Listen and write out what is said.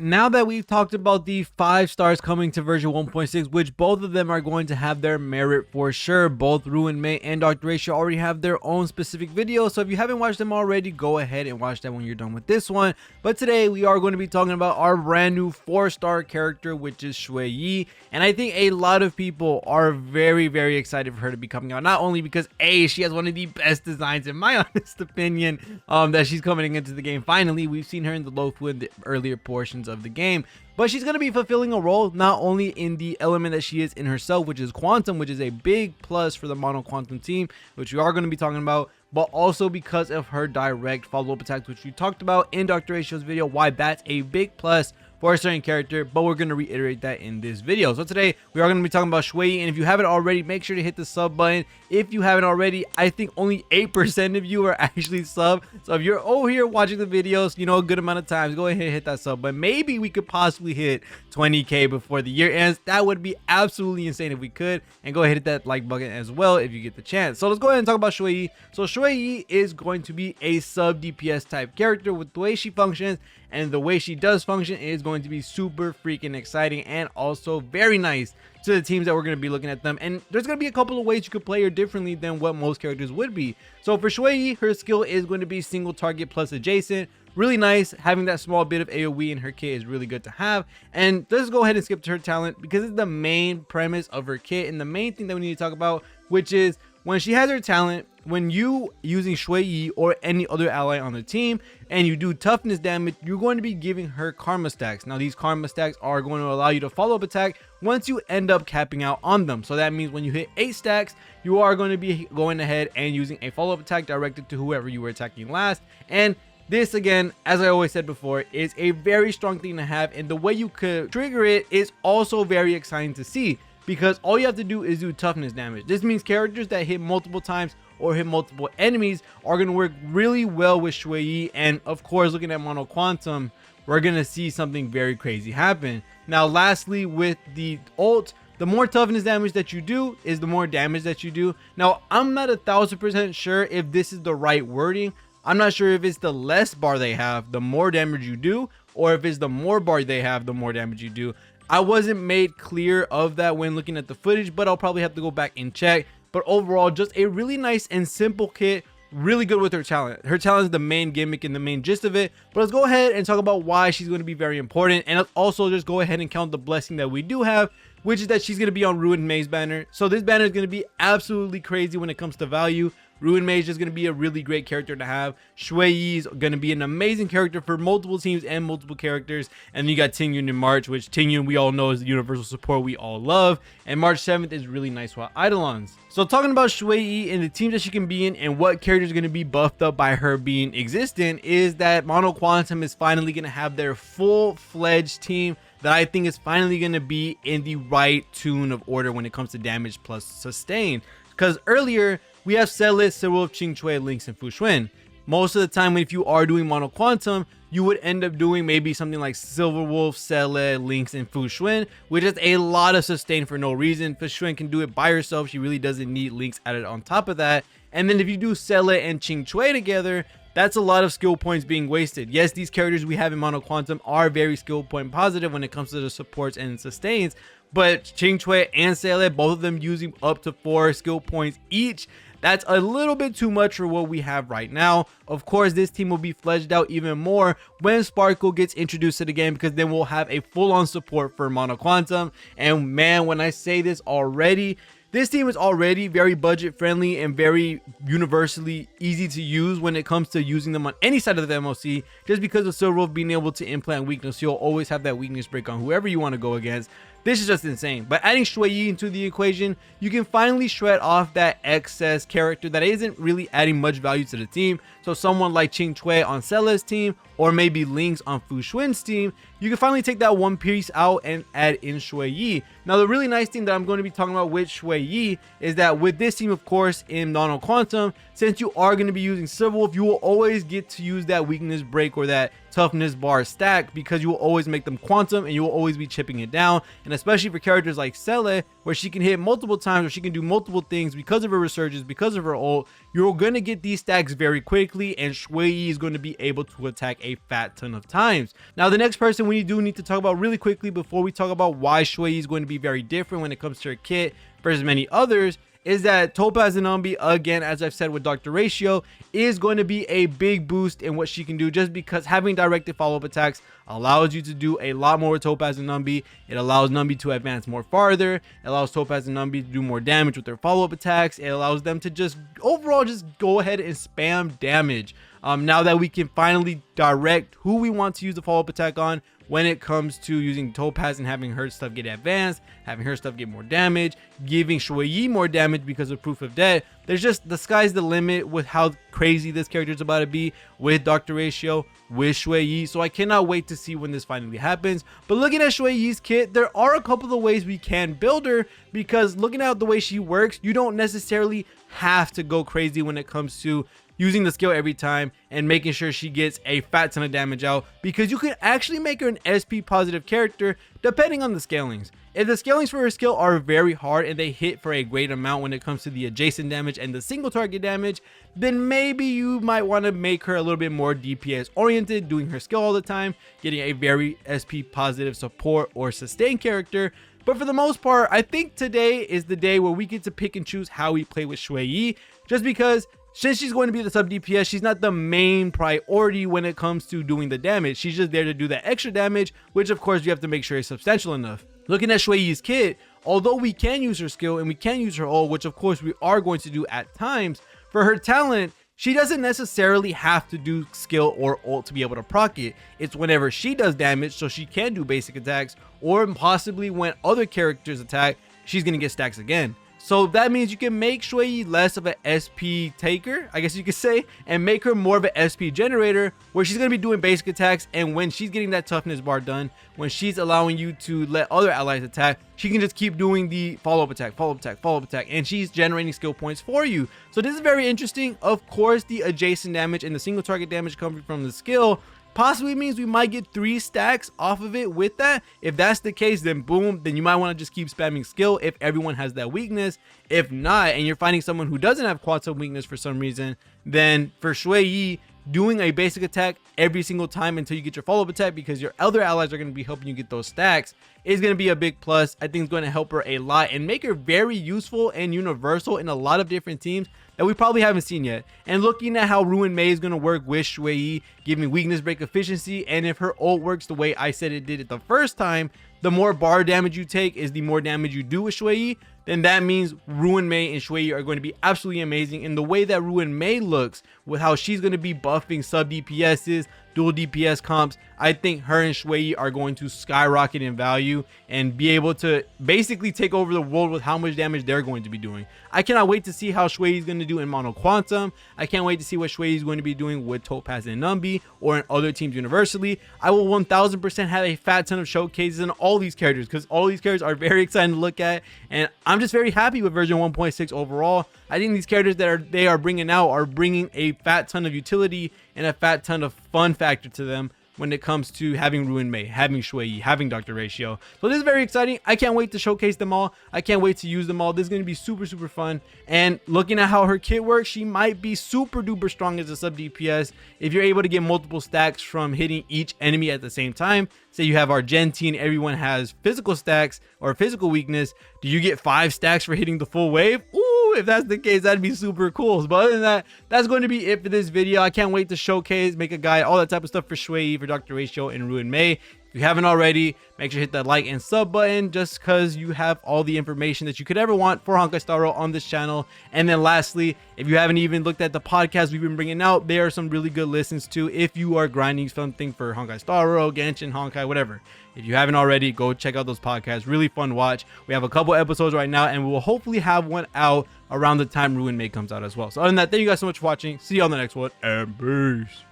Now that we've talked about the 5 stars coming to version 1.6, which both of them are going to have their merit for sure, both Ruan Mei and Dr. REHOO already have their own specific videos, so if you haven't watched them already, go ahead and watch that when you're done with this one. But today we are going to be talking about our brand new 4-star character, which is Xueyi, and I think a lot of people are very excited for her to be coming out, not only because she has one of the best designs in my honest opinion, that she's coming into the game. Finally, we've seen her in the LEHOO in the earlier portions of the game, but she's going to be fulfilling a role not only in the element that she is in herself, which is quantum, which is a big plus for the mono quantum team, which we are going to be talking about, but also because of her direct follow-up attacks, which we talked about in Dr. REHOO's video, why that's a big plus for a certain character, but we're going to reiterate that in this video. So today we are going to be talking about Xueyi, and if you haven't already, make sure to hit the sub button. If you haven't already, I think only 8% of you are actually sub, so if you're over here watching the videos, you know, a good amount of times, go ahead and hit that sub button. Maybe we could possibly hit 20k before the year ends. That would be absolutely insane if we could. And go ahead and hit that like button as well if you get the chance. So let's go ahead and talk about Xueyi. So Xueyi is going to be a sub DPS type character. With the way she functions and the way she does function is going to be super freaking exciting and also very nice to the teams that we're going to be looking at them. And there's going to be a couple of ways you could play her differently than what most characters would be. So for Xueyi, her skill is going to be single target plus adjacent. Really nice. Having that small bit of AoE in her kit is really good to have. And let's go ahead and skip to her talent because it's the main premise of her kit and the main thing that we need to talk about, which is when she has her talent, when you using Xueyi or any other ally on the team and you do toughness damage, you're going to be giving her karma stacks. Now these karma stacks are going to allow you to follow up attack once you end up capping out on them. So that means when you hit 8 stacks, you are going to be going ahead and using a follow-up attack directed to whoever you were attacking last. And this, again, as I always said before, is a very strong thing to have, and the way you could trigger it is also very exciting to see, because all you have to do is do toughness damage. This means characters that hit multiple times or hit multiple enemies are going to work really well with Xueyi. And of course, looking at mono quantum, we're going to see something very crazy happen. Now lastly, with the ult, the more toughness damage that you do is the more damage that you do. Now I'm not 1000% sure if this is the right wording. I'm not sure if it's the less bar they have, the more damage you do, or if it's the more bar they have, the more damage you do. I wasn't made clear of that when looking at the footage, but I'll probably have to go back and check. But overall, just a really nice and simple kit, really good with her talent. Her talent is the main gimmick and the main gist of it. But let's go ahead and talk about why she's going to be very important. And let's also just go ahead and count the blessing that we do have, which is that she's going to be on Ruan Mei's banner. So this banner is going to be absolutely crazy when it comes to value. Ruan Mei is just going to be a really great character to have. Xueyi is going to be an amazing character for multiple teams and multiple characters. And then you got Tingyun in March, which Tingyun we all know is the universal support we all love. And March 7th is really nice for Eidolons. So talking about Xueyi and the teams that she can be in and what characters are going to be buffed up by her being existent is that Mono Quantum is finally going to have their full-fledged team that I think is finally going to be in the right tune of order when it comes to damage plus sustain. Because earlier, we have Celes, Silverwolf, Qingque, Lynx, and Fuxuan. Most of the time, if you are doing Mono Quantum, you would end up doing maybe something like Silverwolf, Celes, Lynx, and Fuxuan, which is a lot of sustain for no reason. Fuxuan can do it by herself. She really doesn't need Lynx added on top of that. And then if you do Celes and Qingque together, that's a lot of skill points being wasted. Yes, these characters we have in Mono Quantum are very skill point positive when it comes to the supports and sustains, but Qingque and Celes, both of them using up to 4 skill points each, that's a little bit too much for what we have right now. Of course, this team will be fleshed out even more when Sparkle gets introduced to the game, because then we'll have a full-on support for Mono Quantum. And man, when I say this already, this team is already very budget friendly and very universally easy to use when it comes to using them on any side of the MOC, just because of Silverwolf being able to implant weakness. You'll always have that weakness break on whoever you want to go against. This is just insane. But adding Xueyi into the equation, you can finally shred off that excess character that isn't really adding much value to the team. So someone like Qingque on Celes' team, or maybe Lynx on Fuxuan's team, you can finally take that one piece out and add in Xueyi. Now, the really nice thing that I'm going to be talking about with Xueyi is that with this team, of course, in Mono Quantum, since you are going to be using Silverwolf, you will always get to use that weakness break or that toughness bar stack, because you will always make them quantum and you will always be chipping it down. And especially for characters like Cele, where she can hit multiple times, or she can do multiple things because of her resurgence, because of her ult, you're going to get these stacks very quickly, and Xueyi is going to be able to attack a fat ton of times. Now, the next person we do need to talk about really quickly before we talk about why Xueyi is going to be very different when it comes to her kit versus many others is that Topaz and Numbi, again, as I've said with Dr. Ratio, is going to be a big boost in what she can do, just because having directed follow-up attacks allows you to do a lot more with Topaz and Numbi. It allows Numbi to advance more farther. It allows Topaz and Numbi to do more damage with their follow-up attacks. It allows them to just overall just go ahead and spam damage. Now that we can finally direct who we want to use the follow-up attack on when it comes to using Topaz and having her stuff get advanced, having her stuff get more damage, giving Xueyi more damage because of Proof of Death. There's just, the sky's the limit with how crazy this character is about to be with Dr. Ratio, with Xueyi. So I cannot wait to see when this finally happens. But looking at Xueyi's kit, there are a couple of ways we can build her, because looking at the way she works, you don't necessarily have to go crazy when it comes to using the skill every time and making sure she gets a fat ton of damage out, because you can actually make her an SP positive character depending on the scalings. If the scalings for her skill are very hard and they hit for a great amount when it comes to the adjacent damage and the single target damage, then maybe you might want to make her a little bit more DPS oriented, doing her skill all the time, getting a very SP positive support or sustain character. But for the most part, I think today is the day where we get to pick and choose how we play with Xueyi, just because since she's going to be the sub DPS, she's not the main priority when it comes to doing the damage. She's just there to do that extra damage, which of course you have to make sure is substantial enough. Looking at Xueyi's kit, although we can use her skill and we can use her ult, which of course we are going to do at times, for her talent, she doesn't necessarily have to do skill or ult to be able to proc it. It's whenever she does damage, so she can do basic attacks, or possibly when other characters attack, she's going to get stacks again. So that means you can make Xueyi less of an SP taker, I guess you could say, and make her more of an SP generator, where she's going to be doing basic attacks, and when she's getting that toughness bar done, when she's allowing you to let other allies attack, she can just keep doing the follow-up attack, follow-up attack, follow-up attack, and she's generating skill points for you. So this is very interesting. Of course, the adjacent damage and the single target damage coming from the skill possibly means we might get 3 stacks off of it with that. If that's the case, then boom, then you might want to just keep spamming skill if everyone has that weakness. If not, and you're finding someone who doesn't have quantum weakness for some reason, then for Xueyi, doing a basic attack every single time until you get your follow-up attack, because your other allies are going to be helping you get those stacks, is going to be a big plus. I think it's going to help her a lot and make her very useful and universal in a lot of different teams that we probably haven't seen yet. And looking at how Ruan Mei is going to work with Xueyi, giving weakness break efficiency, and if her ult works the way I said it did it the first time, the more bar damage you take is the more damage you do with Xueyi, then that means Ruan Mei and Xueyi are going to be absolutely amazing. In the way that Ruan Mei looks, with how she's going to be buffing sub DPSs, dual DPS comps, I think her and Xueyi are going to skyrocket in value and be able to basically take over the world with how much damage they're going to be doing. I cannot wait to see how Xueyi is going to do in Mono Quantum. I can't wait to see what Xueyi is going to be doing with Topaz and Numbi or in other teams universally. I will 1000% have a fat ton of showcases in all these characters, because all these characters are very exciting to look at, and I'm just very happy with version 1.6 overall. I think these characters that they are bringing out are bringing a fat ton of utility and a fat ton of fun factor to them when it comes to having Ruan Mei, having Xueyi, having Dr. Ratio. So this is very exciting. I can't wait to showcase them all. I can't wait to use them all. This is going to be super, super fun. And looking at how her kit works, she might be super duper strong as a sub DPS if you're able to get multiple stacks from hitting each enemy at the same time. Say you have Argentine, everyone has physical stacks or physical weakness. Do you get 5 stacks for hitting the full wave? Ooh, if that's the case, that'd be super cool. But other than that, that's going to be it for this video. I can't wait to showcase, make a guide, all that type of stuff for Xueyi, for Dr. Ratio, and Ruan Mei. If you haven't already, make sure to hit that like and sub button, just because you have all the information that you could ever want for Honkai Star Rail on this channel. And then lastly, if you haven't even looked at the podcast we've been bringing out, there are some really good listens too if you are grinding something for Honkai Star Rail, Genshin, Honkai, whatever. If you haven't already, go check out those podcasts. Really fun watch. We have a couple episodes right now, and we will hopefully have one out around the time Ruan Mei comes out as well. So other than that, thank you guys so much for watching. See you on the next one, and peace.